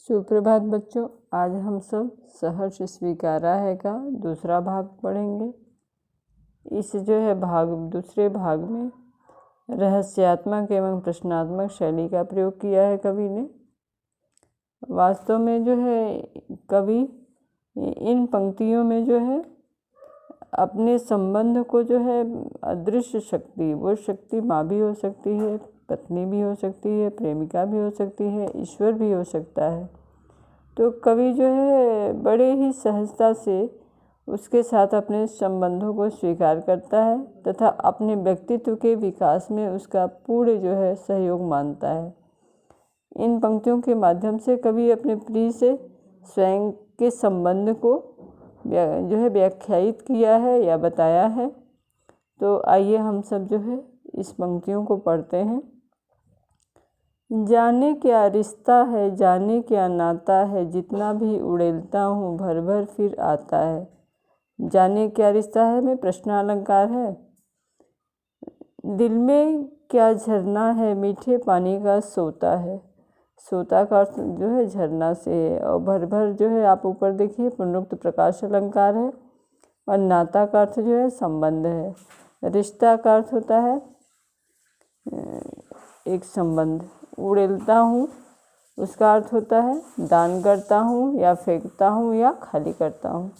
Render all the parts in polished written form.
सुप्रभात बच्चों, आज हम सब सहर्ष स्वीकारा है का दूसरा भाग पढ़ेंगे। इस दूसरे भाग में रहस्यात्मक एवं प्रश्नात्मक शैली का प्रयोग किया है कवि ने। वास्तव में कवि इन पंक्तियों में अपने संबंध को अदृश्य शक्ति, वो शक्ति माँ भी हो सकती है, पत्नी भी हो सकती है, प्रेमिका भी हो सकती है, ईश्वर भी हो सकता है। तो कवि बड़े ही सहजता से उसके साथ अपने संबंधों को स्वीकार करता है तथा अपने व्यक्तित्व के विकास में उसका पूर्ण सहयोग मानता है। इन पंक्तियों के माध्यम से कवि अपने प्रिय से स्वयं के संबंध को व्याख्यायित किया है या बताया है। तो आइए हम सब इस पंक्तियों को पढ़ते हैं। जाने क्या रिश्ता है, जाने क्या नाता है, जितना भी उड़ेलता हूँ भर भर फिर आता है। जाने क्या रिश्ता है में प्रश्न अलंकार है। दिल में क्या झरना है, मीठे पानी का सोता है। सोता का अर्थ झरना से है, और भर भर आप ऊपर देखिए पुनरुक्त प्रकाश अलंकार है। और नाता का अर्थ संबंध है। रिश्ता का अर्थ होता है एक संबंध। उड़ेलता हूँ उसका अर्थ होता है दान करता हूँ या फेंकता हूँ या खाली करता हूँ।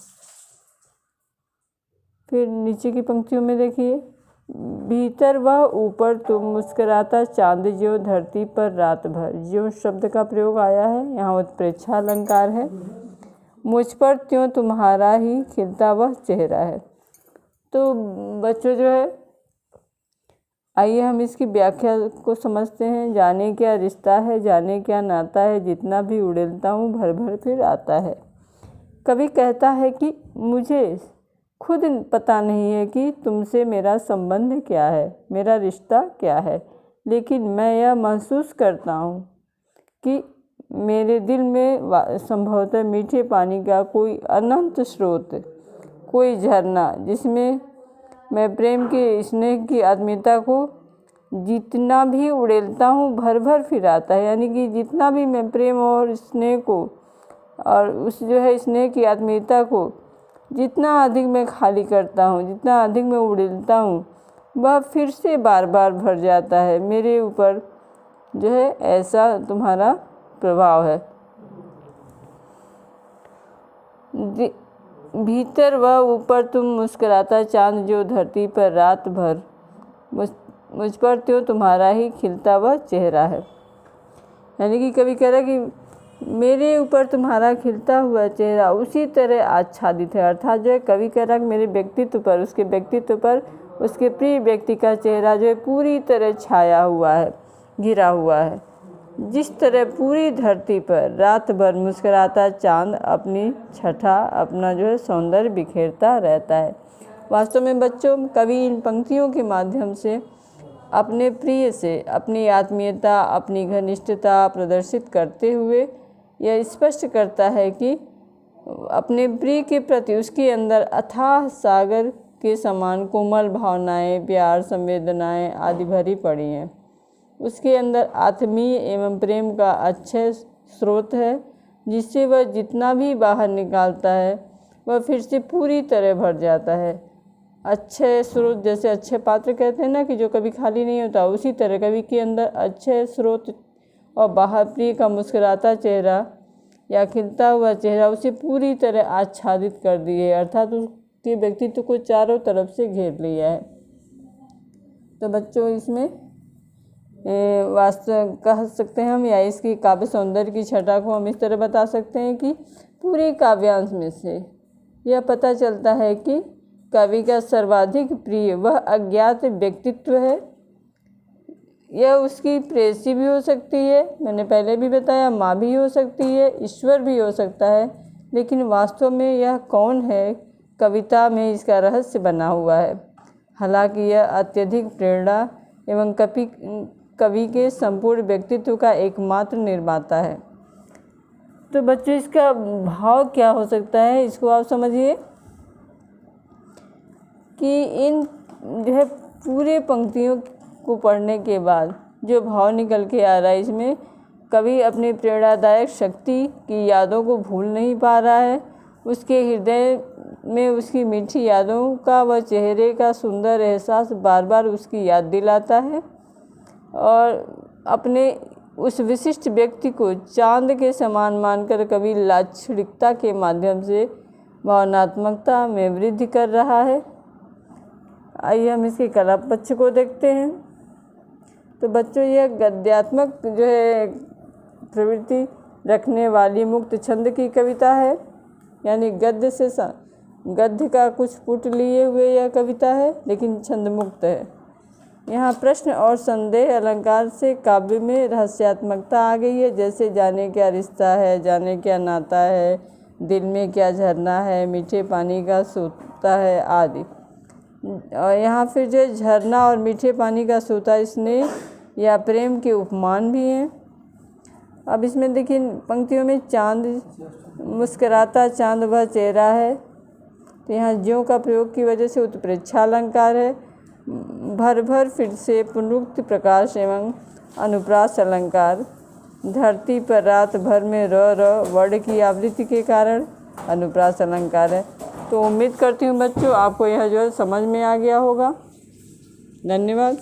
फिर नीचे की पंक्तियों में देखिए, भीतर व ऊपर तुम मुस्कुराता चांद ज्यों धरती पर रात भर। ज्यों शब्द का प्रयोग आया है, यहाँ उत्प्रेक्षा अलंकार है। मुझ पर त्यों तुम्हारा ही खिलता वह चेहरा है। तो बच्चों आइए हम इसकी व्याख्या को समझते हैं। जाने क्या रिश्ता है, जाने क्या नाता है, जितना भी उड़ेलता हूँ भर भर फिर आता है। कवि कहता है कि मुझे खुद पता नहीं है कि तुमसे मेरा संबंध क्या है, मेरा रिश्ता क्या है, लेकिन मैं यह महसूस करता हूँ कि मेरे दिल में संभवतः मीठे पानी का कोई अनंत स्रोत, कोई झरना, जिसमें मैं प्रेम के स्नेह की आत्मीयता को जितना भी उड़ेलता हूँ भर भर फिर आता है। यानी कि जितना भी मैं प्रेम और स्नेह को और उस स्नेह की आत्मीयता को जितना अधिक मैं खाली करता हूँ, जितना अधिक मैं उड़ेलता हूँ, वह फिर से बार बार भर जाता है। मेरे ऊपर ऐसा तुम्हारा प्रभाव है। भीतर व ऊपर तुम मुस्कुराता चांद जो धरती पर रात भर, मुझ पर त्यों तुम्हारा ही खिलता हुआ चेहरा है। यानी कि कभी कह रहा कि मेरे ऊपर तुम्हारा खिलता हुआ चेहरा उसी तरह आच्छादित है। अर्थात कवि कह रहा कि मेरे व्यक्तित्व पर, उसके व्यक्तित्व पर उसके प्रिय व्यक्ति का चेहरा पूरी तरह छाया हुआ है, घिरा हुआ है। जिस तरह पूरी धरती पर रात भर मुस्कुराता चांद अपनी छठा, अपना सौंदर्य बिखेरता रहता है। वास्तव में बच्चों, कवि इन पंक्तियों के माध्यम से अपने प्रिय से अपनी आत्मीयता, अपनी घनिष्ठता प्रदर्शित करते हुए यह स्पष्ट करता है कि अपने प्रिय के प्रति उसके अंदर अथाह सागर के समान कोमल भावनाएं, प्यार, संवेदनाएं आदि भरी पड़ी हैं। उसके अंदर आत्मीय एवं प्रेम का अच्छे स्रोत है, जिससे वह जितना भी बाहर निकालता है वह फिर से पूरी तरह भर जाता है। अच्छे स्रोत, जैसे अच्छे पात्र कहते हैं ना कि जो कभी खाली नहीं होता, उसी तरह कवि के अंदर अच्छे स्रोत और बाहर प्रिय का मुस्कुराता चेहरा या खिलता हुआ चेहरा उसे पूरी तरह आच्छादित कर दिए, अर्थात उसके व्यक्तित्व को चारों तरफ से घेर लिया है। तो बच्चों, इसमें वास्तव कह सकते हैं हम, या इसकी काव्य सौंदर्य की छटा को हम इस तरह बता सकते हैं कि पूरे काव्यांश में से यह पता चलता है कि कवि का सर्वाधिक प्रिय वह अज्ञात व्यक्तित्व है। यह उसकी प्रेयसी भी हो सकती है, मैंने पहले भी बताया, माँ भी हो सकती है, ईश्वर भी हो सकता है, लेकिन वास्तव में यह कौन है, कविता में इसका रहस्य बना हुआ है। हालांकि यह अत्यधिक प्रेरणा एवं कवि के संपूर्ण व्यक्तित्व का एकमात्र निर्माता है। तो बच्चों, इसका भाव क्या हो सकता है, इसको आप समझिए कि इन पूरे पंक्तियों को पढ़ने के बाद जो भाव निकल के आ रहा है, इसमें कभी अपनी प्रेरणादायक शक्ति की यादों को भूल नहीं पा रहा है। उसके हृदय में उसकी मीठी यादों का वह चेहरे का सुंदर एहसास बार बार उसकी याद दिलाता है और अपने उस विशिष्ट व्यक्ति को चांद के समान मानकर कभी लाक्षणिकता के माध्यम से भावनात्मकता में वृद्धि कर रहा है। आइए हम इसके कला पक्ष को देखते हैं। तो बच्चों, यह गद्यात्मक जो है प्रवृत्ति रखने वाली मुक्त छंद की कविता है, यानी गद्य का कुछ पुट लिए हुए यह कविता है, लेकिन छंद मुक्त है। यहाँ प्रश्न और संदेह अलंकार से काव्य में रहस्यात्मकता आ गई है, जैसे जाने क्या रिश्ता है, जाने क्या नाता है, दिल में क्या झरना है, मीठे पानी का सोता है आदि। और यहाँ फिर जो झरना और मीठे पानी का सोता स्नेह या प्रेम के उपमान भी हैं। अब इसमें देखिए पंक्तियों में चांद मुस्कुराता चांद वह चेहरा है, तो यहाँ ज्यों का प्रयोग की वजह से उत्प्रेक्षा अलंकार है। भर भर फिर से पुनरुक्त प्रकाश एवं अनुप्रास अलंकार। धरती पर रात भर में र वर्ण की आवृत्ति के कारण अनुप्रास अलंकार है। तो उम्मीद करती हूँ बच्चों आपको यह जो है समझ में आ गया होगा। धन्यवाद।